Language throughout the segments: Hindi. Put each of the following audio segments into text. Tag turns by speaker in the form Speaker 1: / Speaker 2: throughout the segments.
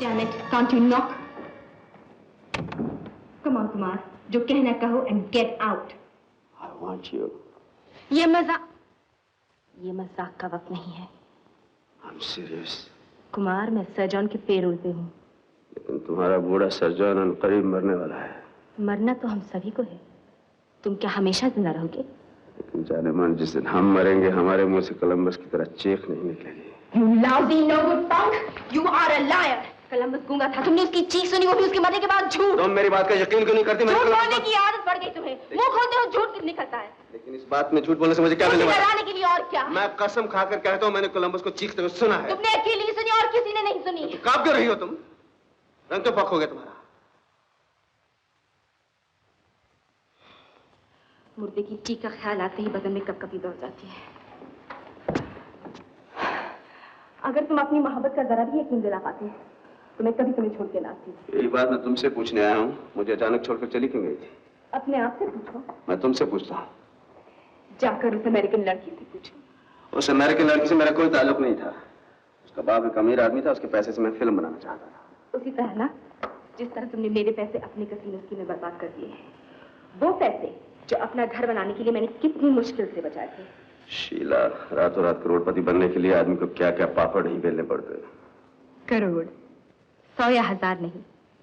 Speaker 1: Damn it, can't you knock? Come on, Kumar. जो कहना कहो and get out.
Speaker 2: I want you.
Speaker 1: ये मजाक का वक्त नहीं है.
Speaker 2: I'm serious.
Speaker 1: कुमार, मैं सर जॉन के पेरोल पे हूँ.
Speaker 2: लेकिन तुम्हारा बूढ़ा सर जॉन अनकरीब मरने वाला है.
Speaker 1: मरना तो हम सभी को है. तुम क्या हमेशा जिंदा रहोगे?
Speaker 2: लेकिन जाने मन जिस दिन हम मरेंगे हमारे मुंह से कोलंबस की तरह चीख नहीं निकलेगी.
Speaker 1: You lousy no good punk! You are a liar! Columbus गूंगा था. तुमने उसकी चीख सुनी, वो भी उसके मरने के बाद झूठ.
Speaker 2: तुम मेरी बात का यकीन क्यों नहीं करती?
Speaker 1: झूठ बोलने की आदत पड़ गई तुम्हें. मुंह खोलते हो झूठ निकलता है.
Speaker 2: लेकिन इस बात में झूठ बोलने से मुझे क्या मिलने वाला है?
Speaker 1: डराने के लिए और क्या?
Speaker 2: मैं कसम खाकर कहता हूँ मैंने कोलंबस को चीखते हुए सुना है.
Speaker 1: तुमने अकेली सुनी और किसी ने नहीं सुनी.
Speaker 2: तो कांप क्यों रही हो तुम? रंग तो पक हो गया तुम्हारा.
Speaker 1: मुर्दे की चीख का ख्याल आते ही बदन में कपकपी दौड़ जाती है. अगर तुम अपनी मोहब्बत का जरा भी यकीन दिला पाते तो मैं कभी तुम्हें छोड़ के ना आती.
Speaker 2: यही बात मैं तुमसे पूछने आया हूँ. मुझे अचानक छोड़कर चली क्यों गई थी?
Speaker 1: अपने आप से पूछो.
Speaker 2: मैं तुमसे पूछता हूँ.
Speaker 1: जाकर उस अमेरिकन लड़की से पूछो.
Speaker 2: उस अमेरिकन लड़की से मेरा कोई ताल्लुक नहीं था. उसका बाप एक अमीर आदमी था. उसके पैसे से मैं फिल्म बनाना चाहता था.
Speaker 1: उसी तरह ना जिस तरह तुमने मेरे पैसे अपने कसीनो में बर्बाद कर दिए. वो पैसे जो अपना घर बनाने के लिए मैंने कितनी मुश्किल से बचाए थे.
Speaker 2: शीला, रातों रात करोड़पति बनने के लिए आदमी को क्या क्या पापड़ नहीं बेलने पड़ते.
Speaker 1: करोड़, 100 या 1000 नहीं,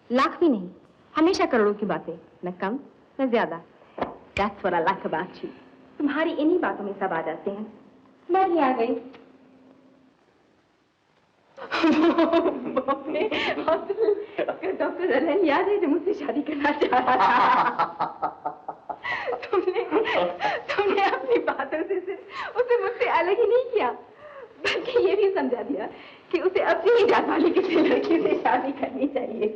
Speaker 1: लाख भी नहीं. हमेशा करोड़ों की बातें. मैं कम, मैं ज्यादा. That's what I like about you. तुम्हारी इन्हीं बातों में सब आ जाते हैं. मैं भी आ गई. डॉक्टर रलन याद है जो मुझसे शादी करना चाह रहा था. तुमने अपनी बातों से सिर्फ उसे मुझसे अलग ही नहीं किया बल्कि ये भी समझा दिया कि उसे अपनी ही जात वाली किसी लड़की से शादी करनी चाहिए.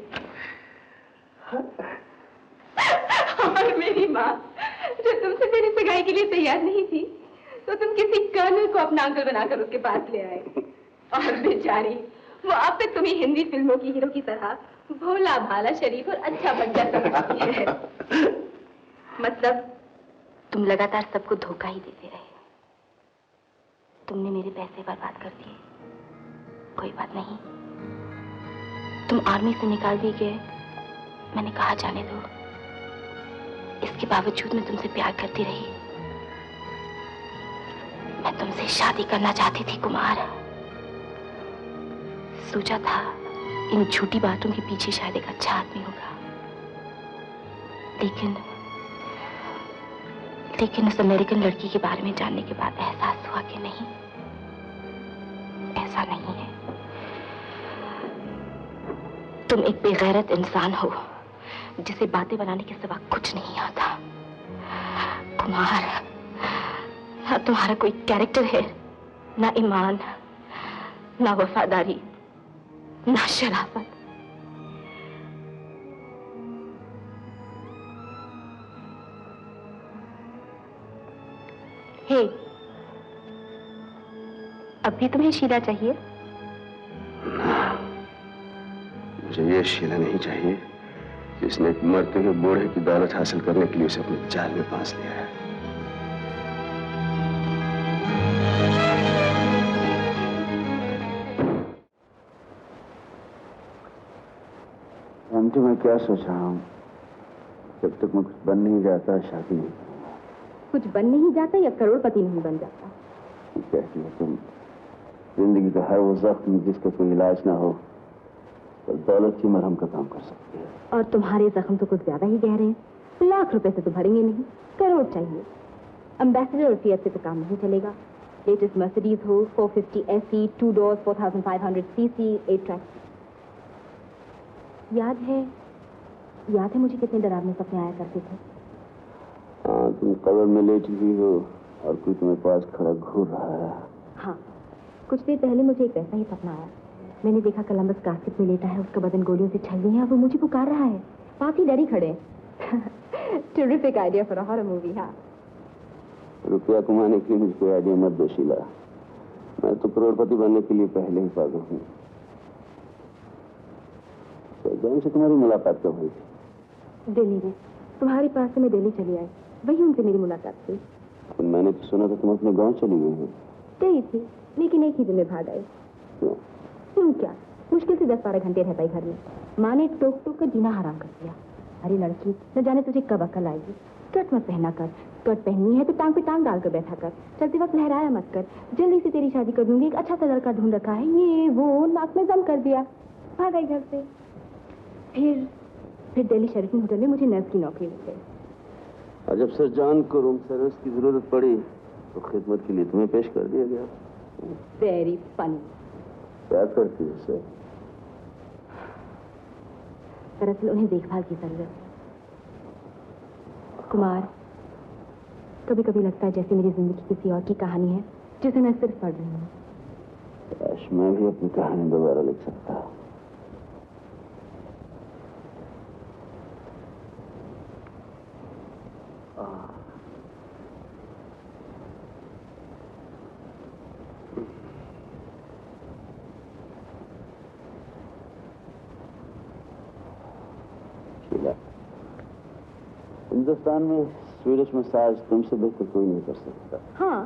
Speaker 1: और मेरी माँ जो तुमसे मेरी सगाई के लिए तैयार नहीं थी तो तुम किसी कर्नल को अपना अंकल बनाकर उसके पास ले आए. और बेचारी वो अब तक तुम्हें हिंदी फिल्मों की हीरो की तरह भोला भाला शरीफ और अच्छा बच्चा समझती है. मतलब तुम लगातार सबको धोखा ही देते रहे. तुमने मेरे पैसे बर्बाद कर दिए. कोई बात नहीं. तुम आर्मी से निकाल दिए गए. मैंने कहा जाने दो. इसके बावजूद मैं तुमसे प्यार करती रही. मैं तुमसे शादी करना चाहती थी कुमार. सोचा था इन झूठी बातों के पीछे शायद एक अच्छा आदमी होगा. लेकिन उस अमेरिकन लड़की के बारे में जानने के बाद एहसास हुआ कि नहीं, ऐसा नहीं है. तुम एक बेगैरत इंसान हो जिसे बातें बनाने के सिवा कुछ नहीं आता. कुमार, ना तुम्हारा कोई कैरेक्टर है, ना ईमान, ना वफादारी, ना शराफत. हे, अब भी तुम्हें शीला चाहिए?
Speaker 2: मुझे ये शीला नहीं चाहिए जिसने एक मरते हुए बूढ़े की दौलत हासिल करने के लिए उसे अपने जाल में फांस लिया है. जानती मैं क्या सोच रहा हूँ? जब तक मैं कुछ बन नहीं जाता शादी नहीं.
Speaker 1: कुछ बन नहीं जाता या करोड़पति नहीं बन जाता?
Speaker 2: कहती हो तुम जिंदगी का हर वो जख्म जिसका कोई इलाज ना हो तो दौलत की मरहम का काम कर सकती है.
Speaker 1: और तुम्हारे जख्म तो कुछ ज्यादा ही गहरे हैं. लाख रुपए से तो भरेंगे नहीं, करोड़ चाहिए. एम्बेसडर और फिएट से तो काम नहीं चलेगा. लेटेस्ट मर्सिडीज हो, 450 SE, 2 doors, 4500 cc, 8 tracks. याद है मुझे कितने डरावने सपने आया करते थे.
Speaker 2: हाँ, तुम कब्र में लेटी हुई हो और कोई तुम्हारे पास खड़ा घूर रहा है.
Speaker 1: हाँ, कुछ देर पहले मुझे एक वैसा ही सपना आया. मैंने देखा कोलंबस कास्केट में लेटा है, उसका बदन गोलियों से छल गई है और वो मुझे पुकार रहा है. पास ही डरी खड़े. Terrific idea for a horror movie. हाँ,
Speaker 2: रुपया कमाने के लिए मुझे कोई आइडिया मत दो शीला. मैं तो करोड़पति बनने के लिए पहले ही पागल हूँ. जैन से तुम्हारी मुलाकात कब हुई थी?
Speaker 1: दिल्ली में. तुम्हारे पास से मैं दिल्ली चली आई, वही उनसे मेरी मुलाकात हुई.
Speaker 2: मैंने तो सुना था तुम अपने गांव चली गई हो.
Speaker 1: गई थी, लेकिन एक ही दिन में भाग आई.
Speaker 2: क्यों?
Speaker 1: क्यों क्या? मुश्किल से 10-12 घंटे रह पाई घर में। माँ ने टोक टोक कर जीना हराम कर दिया। अरे लड़की, न जाने तुझे कब अकल आएगी। स्कर्ट मत पहना कर, स्कर्ट पहननी है तो टांग पे टांग डालकर बैठा कर, चलते वक्त लहराया मत कर। जल्दी से तेरी शादी कर दूंगी, एक अच्छा सा लड़का ढूंढ रखा है, ये वो, नाक में दम कर दिया, भाग गई घर से। फिर दिल्ली शेरेटन होटल में मुझे नर्स की नौकरी मिल गई।
Speaker 2: और जब सर जान को रूम सर्विस की जरूरत पड़ी तो खिदमत के लिए तुम्हें पेश कर दिया गया।
Speaker 1: Very funny.
Speaker 2: क्या करती है सर?
Speaker 1: दरअसल उन्हें देखभाल की जरूरत है। कुमार, कभी कभी लगता है जैसे मेरी जिंदगी किसी और की कहानी है जिसे मैं सिर्फ पढ़ रही हूँ।
Speaker 2: काश मैं भी अपनी कहानी दोबारा लिख सकता। हिंदुस्तान में स्वीडिश मसाज तुमसे बेहतर कोई नहीं कर सकता।
Speaker 1: हाँ,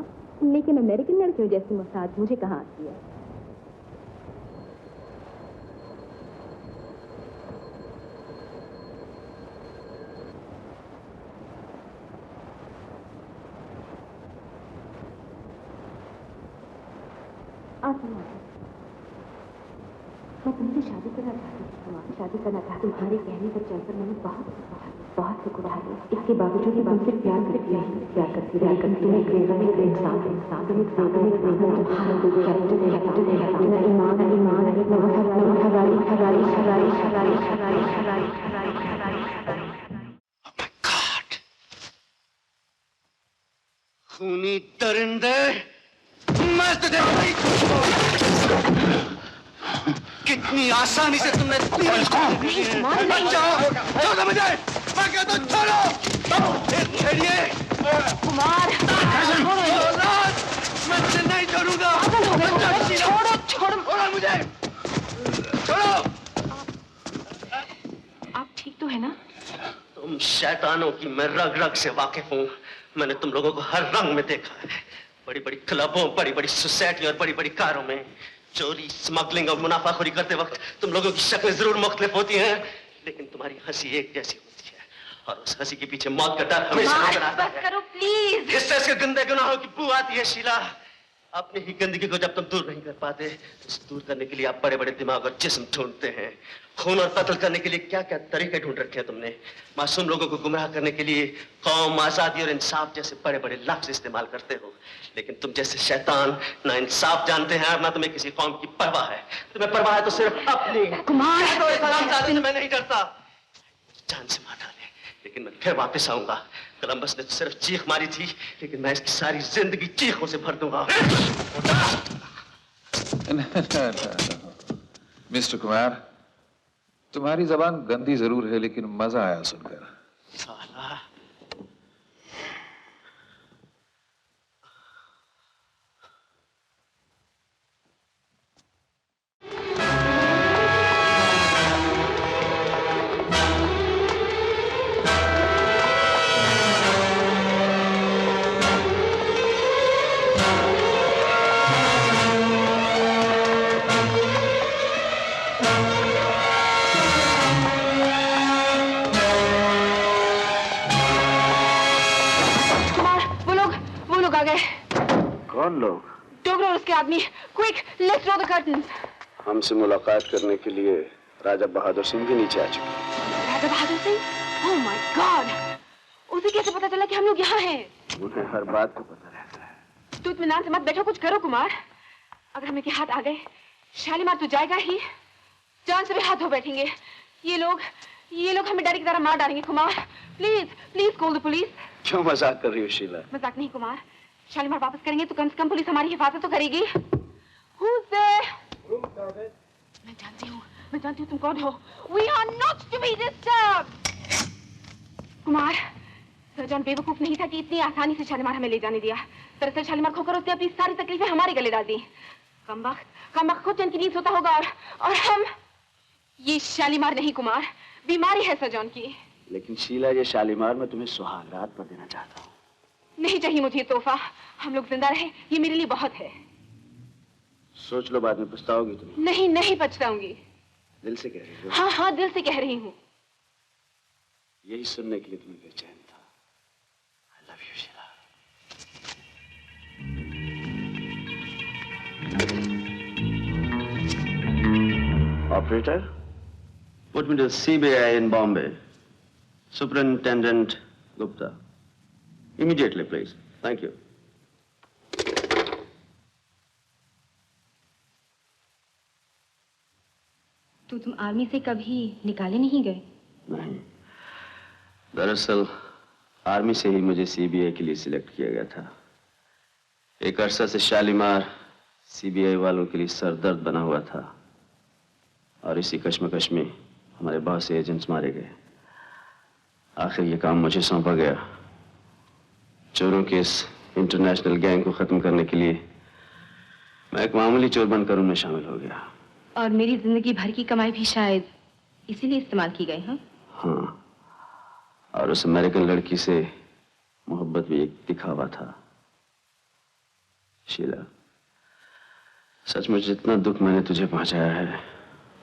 Speaker 1: लेकिन अमेरिकन लड़कियों जैसी मसाज मुझे कहाँ आती है। मैं तुमसे शादी करना चाहती थी कुमार, शादी करना चाहती। तुम्हारे कहने पर चलकर मैंने बहुत शुक्र है। इसके बावजूद भी तुमसे प्यार करती है। तुम्हें क्रेज़र इंसान
Speaker 3: खूनी दरिंदे, मैं तुझे कितनी आसानी से तुमने छोड़ो मुझे, मैं कहता हूँ छोड़ो। छेड़िए
Speaker 1: कुमार,
Speaker 3: मैं तुझे नहीं छोड़ूंगा। छोड़ो मुझे, छोड़ो।
Speaker 1: आप ठीक तो है ना?
Speaker 3: तुम शैतानों की मैं रग रग से वाकिफ हूँ। मैंने तुम लोगों को हर रंग में देखा है, बड़ी बड़ी क्लबों, बड़ी बड़ी सोसाइटी और बड़ी बड़ी कारों में। चोरी, स्मगलिंग और मुनाफाखोरी करते वक्त तुम लोगों की शक्लें जरूर मुख्तलिफ होती हैं, लेकिन तुम्हारी हंसी एक जैसी होती है, और उस हंसी के पीछे मौत का डर हमेशा नजर आता है।
Speaker 1: करो प्लीज।
Speaker 3: इससे इसके गंदे गुनाहों की बू आती है शीला। अपनी ही गंदगी को जब तुम दूर नहीं कर पाते, उसे दूर करने के लिए आप बड़े बड़े दिमाग और जिस्म ढूंढते हैं। खून और कत्ल करने के लिए क्या क्या तरीके ढूंढ रखे हैं तुमने। मासूम लोगों को गुमराह करने के लिए कौम, आजादी और इंसाफ जैसे बड़े बड़े लफ्ज इस्तेमाल करते हो, लेकिन तुम जैसे शैतान ना इंसाफ जानते हैं और ना तुम्हें किसी कौम की परवाह है। तुम्हें परवाह है तो सिर्फ अपनी।
Speaker 1: कुमार,
Speaker 3: सलाम मैं नहीं डरता। जान से मार डाले, लेकिन मैं फिर वापस आऊंगा। कोलंबस ने तो सिर्फ चीख मारी थी, लेकिन मैं इसकी सारी जिंदगी चीखों से भर दूंगा।
Speaker 4: मिस्टर कुमार, तुम्हारी जबान गंदी जरूर है, लेकिन मजा आया सुनकर।
Speaker 3: साला।
Speaker 2: कौन लोग?
Speaker 1: डोगरा और उसके आदमी। Quick, let's draw the curtains.
Speaker 2: हमसे मुलाकात करने के लिए राजा बहादुर सिंह भी नीचे आ चुके।
Speaker 1: Raja Bahadur Singh? Oh my God! उसे कैसे पता चला कि हम लोग यहाँ हैं?
Speaker 2: उन्हें हर बात का पता रहता है।
Speaker 1: तू इत्मीनान से मत बैठो, कुछ करो कुमार। अगर हमें के हाथ आ गए, शालीमार तो जाएगा ही, जान से भी हाथ धो बैठेंगे। ये लोग हमें डर की तरह मार डालेंगे Kumar. Please call the police.
Speaker 2: क्यों मजाक कर रही हो शीला?
Speaker 1: मजाक नहीं कुमार, शालीमार वापस करेंगे तो कम से कम पुलिस हमारी हिफाजत तो करेगी। Who's there? मैं जानती हूँ तुम कौन हो। We are not to be disturbed. Kumar, sir John बेवकूफ नहीं था कि इतनी आसानी से शालीमार हमें ले जाने दिया। दरअसल शालीमार खोकर उसने अपनी सारी तकलीफें हमारे गले डाल दी। कमबख्त खुद चैन की नींद सोता होगा और हम। ये शालीमार नहीं कुमार, बीमारी है सर जॉन की।
Speaker 2: लेकिन शीला, ये शालीमार मैं तुम्हें सुहागरात पर देना चाहता हूँ।
Speaker 1: नहीं चाहिए मुझे तोहफा। हम लोग जिंदा रहे, ये मेरे लिए बहुत है।
Speaker 2: सोच लो, बाद में पछताओगी तुम।
Speaker 1: नहीं नहीं पछताऊंगी।
Speaker 2: दिल से कह रही हो?
Speaker 1: हाँ हाँ दिल से कह रही हूँ।
Speaker 2: यही सुनने के लिए तुम्हें बेचैन था। I love you, Sheila. Operator, put me to CBI in Bombay. Superintendent Gupta. Immediately, please. Thank you.
Speaker 1: तो तुम आर्मी से कभी निकाले नहीं गए?
Speaker 2: नहीं, दरअसल आर्मी से ही मुझे सीबीआई के लिए सिलेक्ट किया गया था। एक अरसा से शालीमार सीबीआई वालों के लिए सरदर्द बना हुआ था और इसी कश्मकश में हमारे बहुत से एजेंट्स मारे गए। आखिर ये काम मुझे सौंपा गया। चोरों के इस इंटरनेशनल गैंग को खत्म करने के लिए मैं एक मामूली चोर बनकर उनमें शामिल हो गया।
Speaker 1: और मेरी जिंदगी भर की कमाई भी शायद इसीलिए इस्तेमाल की गई।
Speaker 2: हाँ, और उस अमेरिकन लड़की से मोहब्बत भी एक दिखावा था। शीला, सचमुच जितना दुख मैंने तुझे पहुंचाया है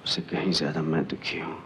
Speaker 2: उससे कहीं ज्यादा मैं दुखी हूं।